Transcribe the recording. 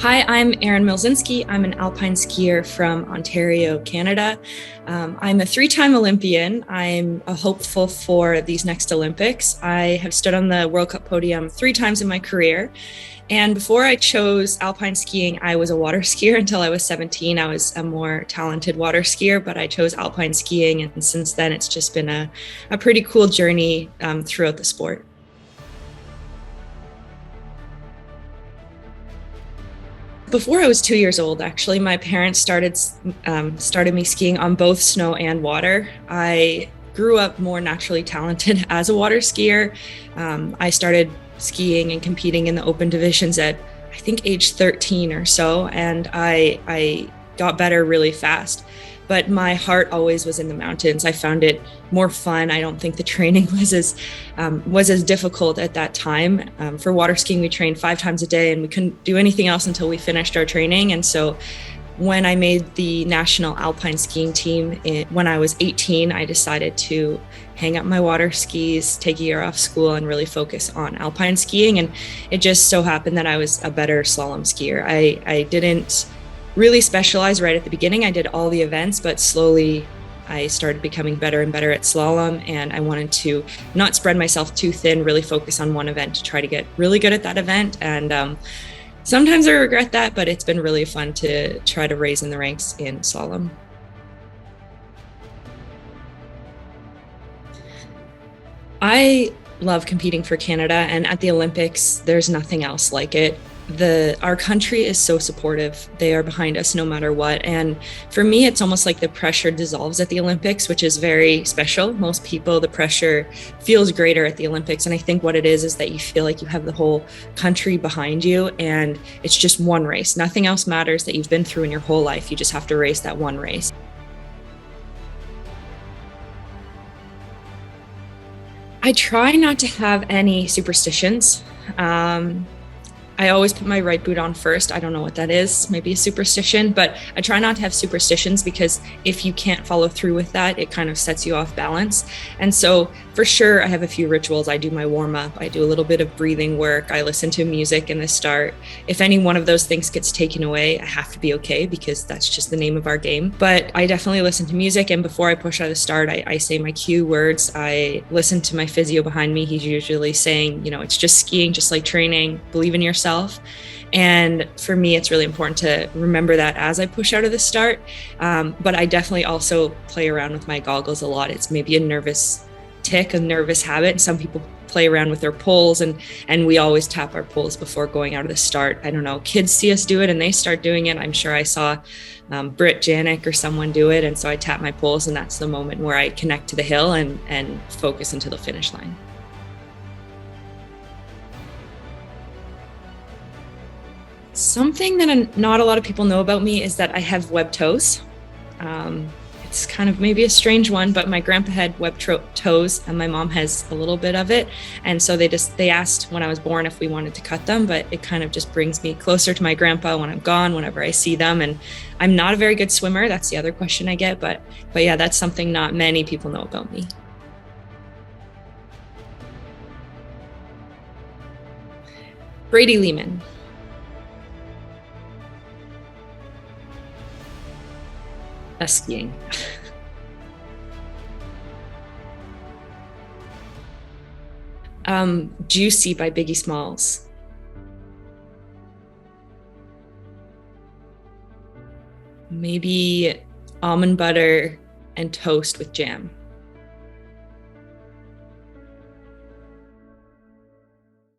Hi, I'm Erin Mielzynski. I'm an alpine skier from Ontario, Canada. I'm a three-time Olympian. I'm a hopeful for these next Olympics. I have stood on the World Cup podium three times in my career. And before I chose alpine skiing, I was a water skier until I was 17. I was a more talented water skier, but I chose alpine skiing. And since then, it's just been a pretty cool journey throughout the sport. Before I was 2 years old, actually, my parents started me skiing on both snow and water. I grew up more naturally talented as a water skier. I started skiing and competing in the open divisions at I think age 13 or so, and I got better really fast. But my heart always was in the mountains. I found it more fun. I don't think the training was as difficult at that time. For water skiing, we trained 5 times a day, and we couldn't do anything else until we finished our training. And so, when I made the national alpine skiing team when I was 18, I decided to hang up my water skis, take a year off school, and really focus on alpine skiing. And it just so happened that I was a better slalom skier. I didn't really specialized right at the beginning. I did all the events, but slowly I started becoming better and better at slalom. And I wanted to not spread myself too thin, really focus on one event to try to get really good at that event. And sometimes I regret that, but it's been really fun to try to raise in the ranks in slalom. I love competing for Canada, and at the Olympics, there's nothing else like it. Our country is so supportive. They are behind us no matter what. And for me, it's almost like the pressure dissolves at the Olympics, which is very special. Most people, the pressure feels greater at the Olympics. And I think what it is that you feel like you have the whole country behind you, and it's just one race. Nothing else matters that you've been through in your whole life. You just have to race that one race. I try not to have any superstitions. I always put my right boot on first. I don't know what that is, maybe a superstition, but I try not to have superstitions because if you can't follow through with that, it kind of sets you off balance. And so for sure, I have a few rituals. I do my warm up, I do a little bit of breathing work, I listen to music in the start. If any one of those things gets taken away, I have to be okay because that's just the name of our game. But I definitely listen to music. And before I push out the start, I say my cue words. I listen to my physio behind me. He's usually saying, it's just skiing, just like training, believe in yourself. And for me, it's really important to remember that as I push out of the start. But I definitely also play around with my goggles a lot. It's maybe a nervous tick, a nervous habit. And some people play around with their poles, and we always tap our poles before going out of the start. I don't know, kids see us do it and they start doing it. I'm sure I saw Britt Janik or someone do it. And so I tap my poles, and that's the moment where I connect to the hill and focus until the finish line. Something that not a lot of people know about me is that I have webbed toes. It's kind of maybe a strange one, but my grandpa had webbed toes and my mom has a little bit of it. And so they asked when I was born if we wanted to cut them, but it kind of just brings me closer to my grandpa when I'm gone, whenever I see them. And I'm not a very good swimmer. That's the other question I get. But yeah, that's something not many people know about me. Brady Lehman. Skiing. Juicy by Biggie Smalls. Maybe almond butter and toast with jam.